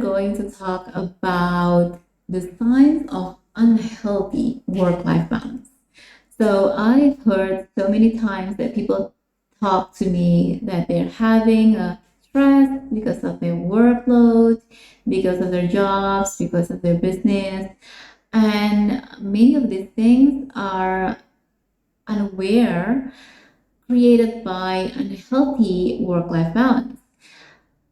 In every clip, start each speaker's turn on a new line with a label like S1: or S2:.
S1: going to talk about the signs of unhealthy work-life balance. So I've heard so many times that people talk to me that they're having a stress because of their workload, because of their jobs, because of their business. And many of these things are unaware created by unhealthy work-life balance.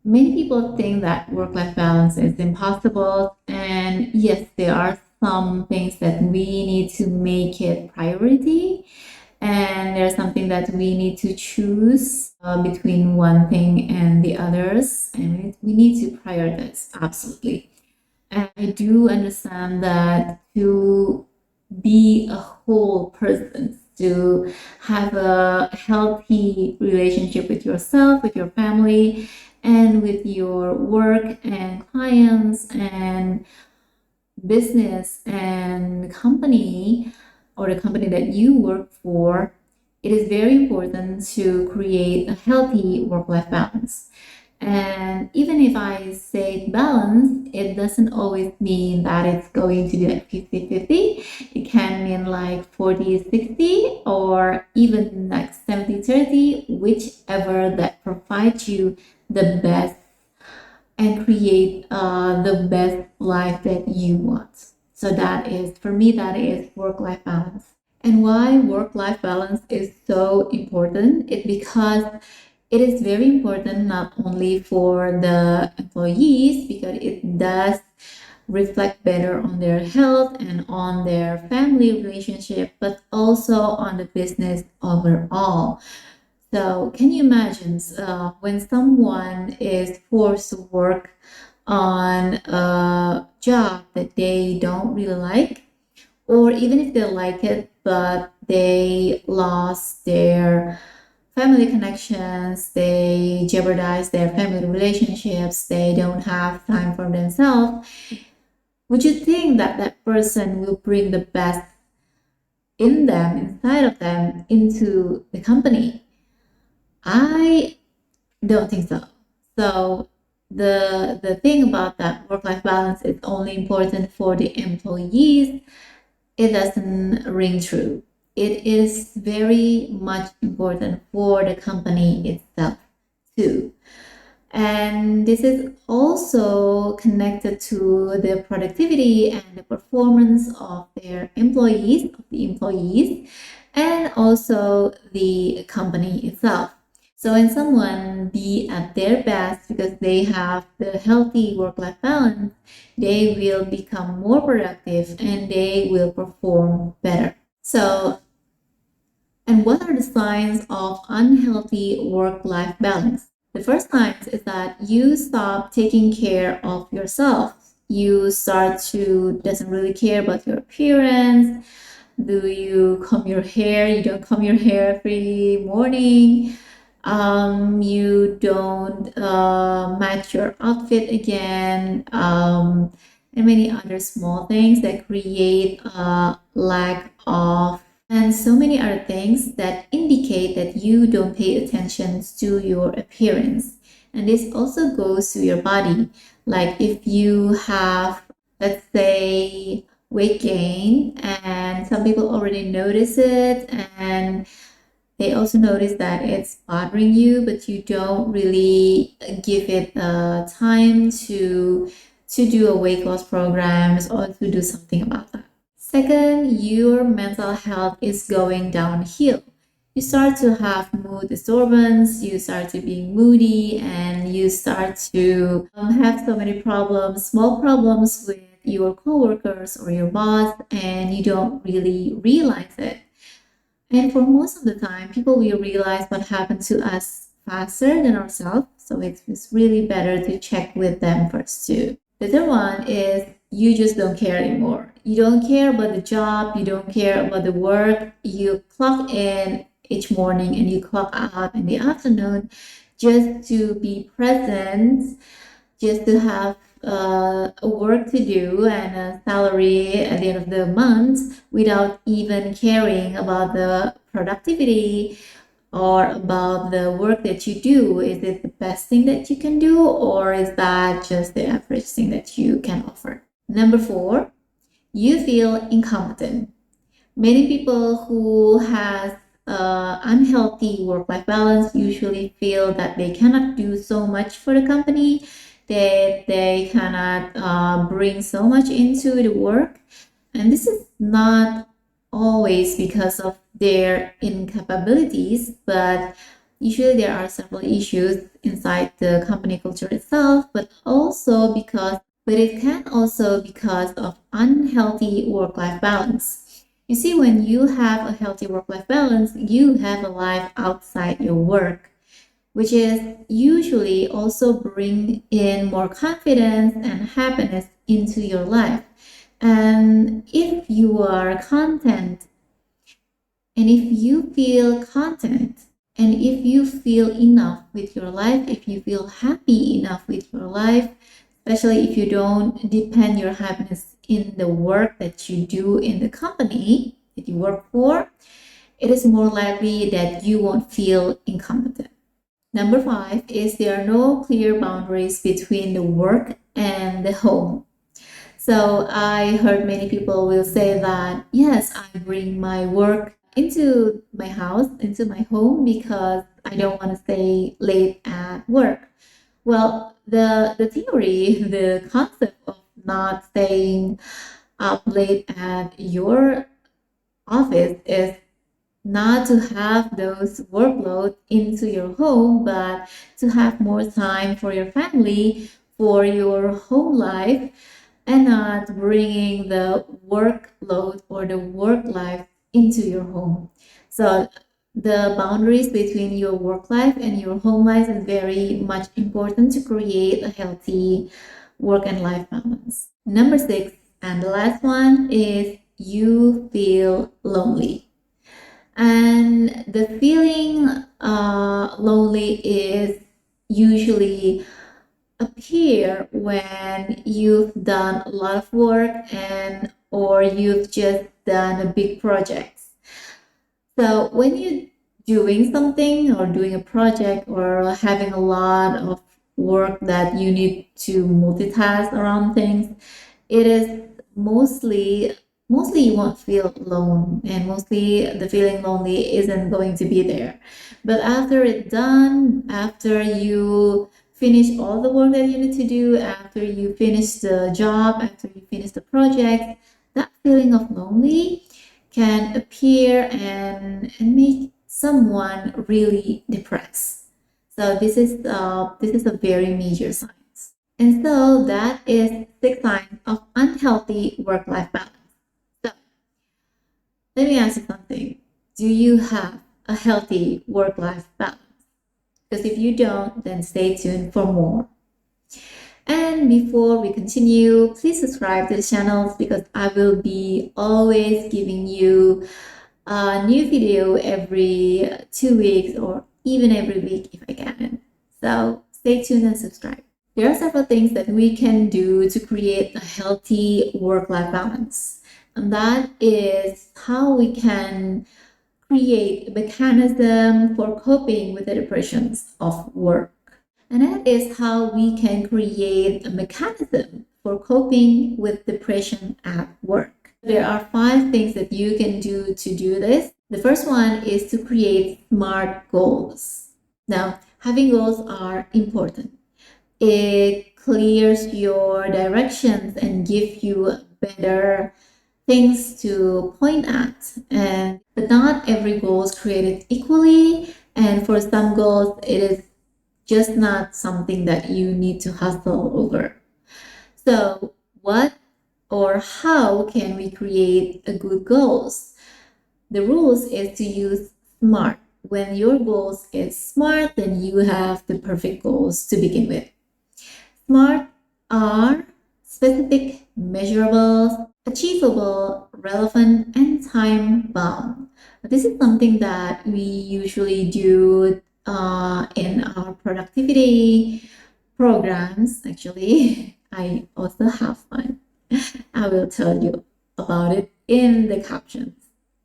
S1: Many people think that work-life balance is impossible, and yes, there are some things that we need to make it priority, and there's something that we need to choose between one thing and the others, and we need to prioritize absolutely. And I do understand that to be a whole person, to have a healthy relationship with yourself, with your family, and with your work and clients and business and company, or the company that you work for, it is very important to create a healthy work-life balance. And even if I say balance, it doesn't always mean that it's going to be like 50-50. It can mean like 40-60 or even like 70-30, whichever that provides you the best and create the best life that you want. So that is, for me, that is work-life balance. And why work-life balance is so important? It's because it is very important not only for the employees, because it does reflect better on their health and on their family relationship, but also on the business overall. So can you imagine when someone is forced to work on a job that they don't really like, or even if they like it, but they lost their family connections, they jeopardize their family relationships, they don't have time for themselves, would you think that that person will bring the best in them, inside of them, into the company? I don't think so. So the thing about that work-life balance is only important for the employees. It doesn't ring true. It is very much important for the company itself too. And this is also connected to the productivity and the performance of their employees, and also the company itself. So when someone be at their best because they have the healthy work-life balance, they will become more productive and they will perform better. So, and what are the signs of unhealthy work-life balance? The first signs is that you stop taking care of yourself. You start to doesn't really care about your appearance. Do you comb your hair? You don't comb your hair every morning. You don't match your outfit again, and many other small things that create a lack of, and so many other things that indicate that you don't pay attention to your appearance. And this also goes to your body. Like if you have, let's say, weight gain, and some people already notice it, and they also notice that it's bothering you, but you don't really give it time to do a weight loss programs or to do something about that. Second, your mental health is going downhill. You start to have mood disturbance, you start to be moody, and you start to have so many problems, small problems with your coworkers or your boss, and you don't really realize it. And for most of the time, people will realize what happened to us faster than ourselves. So it's really better to check with them first too. The third one is you just don't care anymore. You don't care about the job. You don't care about the work. You clock in each morning and you clock out in the afternoon just to be present, just to have a work to do and a salary at the end of the month without even caring about the productivity or about the work that you do. Is it the best thing that you can do, or is that just the average thing that you can offer? Number 4, you feel incompetent. Many people who has unhealthy work-life balance usually feel that they cannot do so much for the company, that they cannot bring so much into the work. And this is not always because of their incapabilities, but usually there are several issues inside the company culture itself, but it can also because of unhealthy work-life balance. You see, when you have a healthy work-life balance, you have a life outside your work, which is usually also bring in more confidence and happiness into your life. And if you are content, and if you feel content, and if you feel enough with your life, if you feel happy enough with your life, especially if you don't depend your happiness in the work that you do in the company that you work for, it is more likely that you won't feel incompetent. Number 5 is there are no clear boundaries between the work and the home. So I heard many people will say that, yes, I bring my work into my house, into my home, because I don't want to stay late at work. Well, the theory, the concept of not staying up late at your office is not to have those workload into your home, but to have more time for your family, for your home life, and not bringing the workload or the work life into your home. So the boundaries between your work life and your home life is very much important to create a healthy work and life balance. Number 6, and the last one, is you feel lonely. And the feeling lonely is usually appear when you've done a lot of work and or you've just done a big project. So when you're doing something or doing a project or having a lot of work that you need to multitask around things, it is mostly you won't feel alone, and mostly the feeling lonely isn't going to be there. But after it's done, after you finish all the work that you need to do, after you finish the job, after you finish the project, that feeling of lonely can appear and make someone really depressed. So this is a very major sign. And so that is 6 signs of unhealthy work-life balance. So let me ask you something. Do you have a healthy work-life balance? Because if you don't, then stay tuned for more. And before we continue, please subscribe to the channel, because I will be always giving you a new video every 2 weeks, or even every week if I can. So stay tuned and subscribe. There are several things that we can do to create a healthy work-life balance. And that is how we can create a mechanism for coping with the depressions of work. And that is how we can create a mechanism for coping with depression at work. There are 5 things that you can do to do this. The first one is to create SMART goals. Now, having goals are important. It clears your directions and gives you better things to point at. But not every goal is created equally, and for some goals it is just not something that you need to hustle over. So what or how can we create a good goals? The rules is to use SMART. When your goals is SMART, then you have the perfect goals to begin with. SMART are specific, measurable, achievable, relevant, and time-bound. This is something that we usually do in our productivity programs. Actually, I also have one. I will tell you about it in the captions.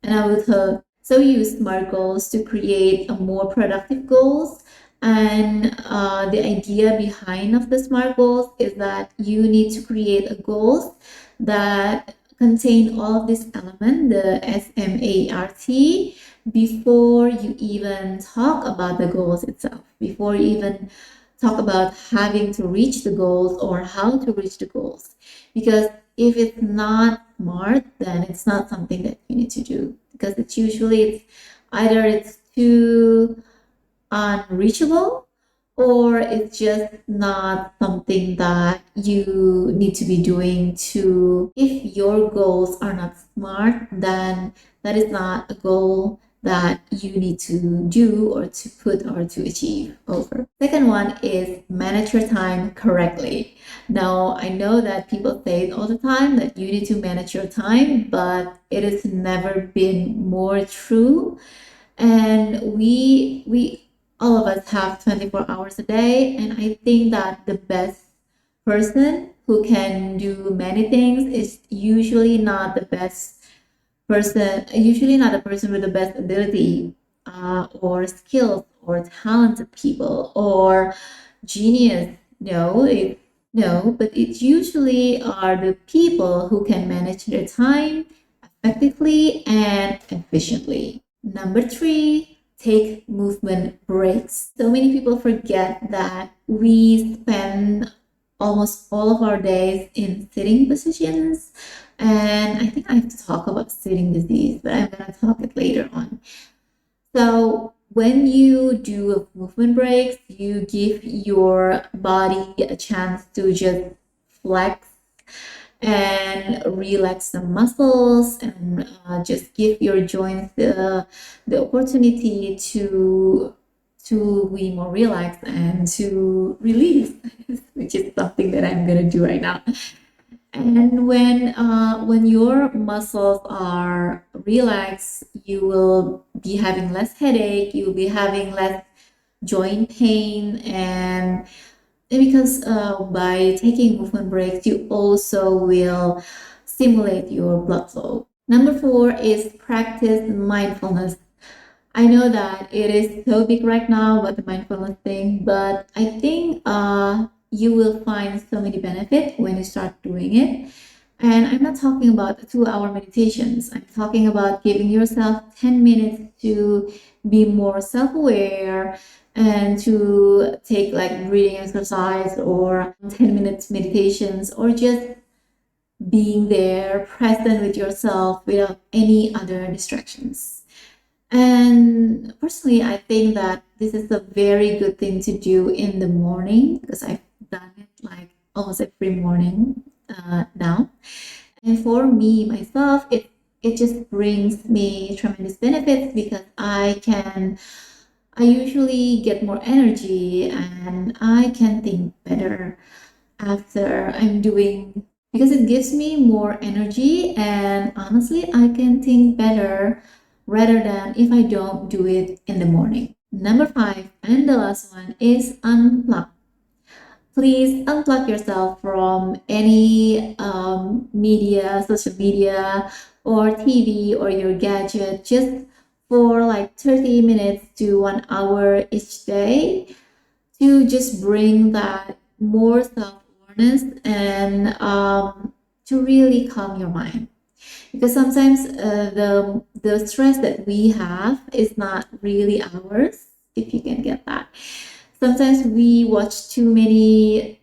S1: And I will tell. So we use SMART goals to create a more productive goals. And the idea behind of the SMART goals is that you need to create a goals that contain all of these elements, the SMART, before you even talk about the goals itself, before you even talk about having to reach the goals or how to reach the goals. Because if it's not smart, then it's not something that you need to do, because it's usually either it's too unreachable, or it's just not something that you need to be doing. To if your goals are not smart, then that is not a goal that you need to do or to put or to achieve over. Second one is manage your time correctly. Now, I know that people say it all the time that you need to manage your time, but it has never been more true. And we all of us have 24 hours a day, and I think that the best person who can do many things is usually not the best person, usually not a person with the best ability or skills or talented people or genius. No, but it usually are the people who can manage their time effectively and efficiently. Number three, take movement breaks. So many people forget that we spend almost all of our days in sitting positions. And I think I have to talk about sitting disease, but I'm going to talk it later on. So when you do movement breaks, you give your body a chance to just flex and relax the muscles, and just give your joints the opportunity to be more relaxed and to release, which is something that I'm gonna do right now. And when your muscles are relaxed, you will be having less headache, you will be having less joint pain, and because by taking movement breaks, you also will stimulate your blood flow. Number four is practice mindfulness. I know that it is so big right now, but the mindfulness thing, but I think you will find so many benefits when you start doing it. And I'm not talking about 2-hour meditations. I'm talking about giving yourself 10 minutes to be more self-aware and to take like breathing exercise or 10 minutes meditations, or just being there present with yourself without any other distractions. And personally, I think that this is a very good thing to do in the morning, because I've done it like almost every morning now. And for me, myself, it just brings me tremendous benefits, because I usually get more energy and I can think better after I'm doing, because it gives me more energy, and honestly I can think better rather than if I don't do it in the morning. Number five, and the last one, is unplug. Please unplug yourself from any media, social media, or TV, or your gadget, just for like 30 minutes to 1 hour each day, to just bring that more self-awareness and to really calm your mind. Because sometimes the stress that we have is not really ours, if you can get that. Sometimes we watch too many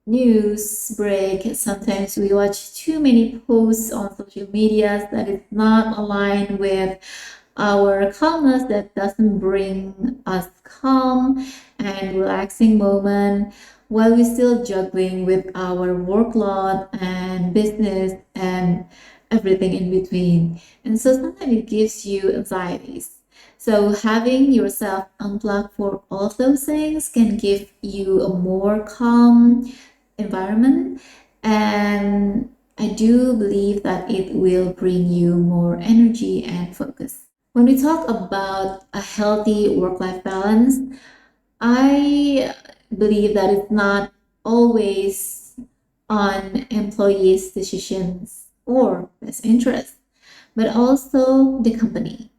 S1: news break, sometimes we watch too many posts on social media that is not aligned with our calmness, that doesn't bring us calm and relaxing moment, while we're still juggling with our workload and business and everything in between. And so sometimes it gives you anxieties. So having yourself unplug for all of those things can give you a more calm environment, and I do believe that it will bring you more energy and focus. When we talk about a healthy work-life balance, I believe that it's not always on employees' decisions or best interests, but also the company.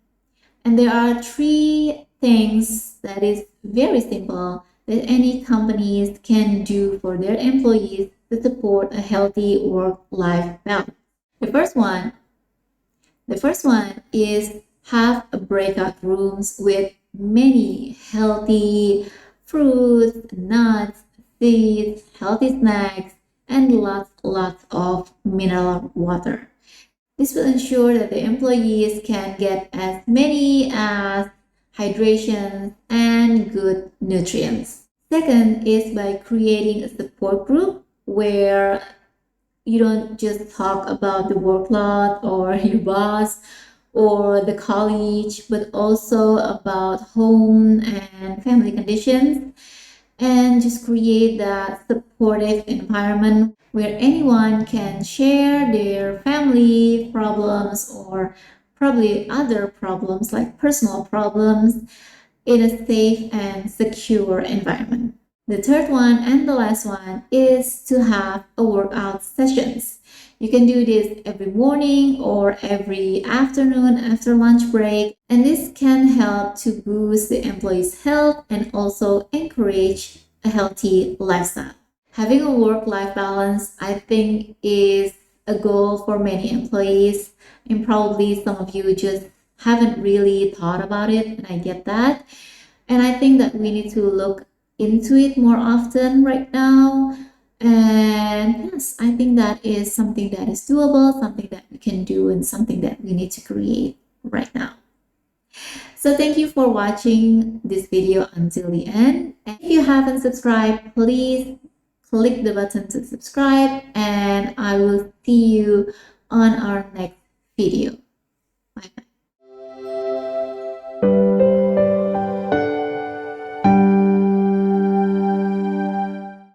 S1: And there are three things that is very simple that any companies can do for their employees to support a healthy work-life balance. The first one is have a breakout rooms with many healthy fruits, nuts, seeds, healthy snacks, and lots of mineral water. This will ensure that the employees can get as many as hydration and good nutrients. Second is by creating a support group where you don't just talk about the workload or your boss or the college, but also about home and family conditions, and just create that supportive environment where anyone can share their family problems or probably other problems like personal problems in a safe and secure environment. The third one and the last one is to have a workout sessions. You can do this every morning or every afternoon after lunch break, and this can help to boost the employee's health and also encourage a healthy lifestyle. Having a work-life balance, I think, is a goal for many employees, and probably some of you just haven't really thought about it, and I get that. And I think that we need to look into it more often right now. And yes, I think that is something that is doable, something that we can do, and something that we need to create right now. So thank you for watching this video until the end. And if you haven't subscribed, please click the button to subscribe, and I will see you on our next video. Bye bye.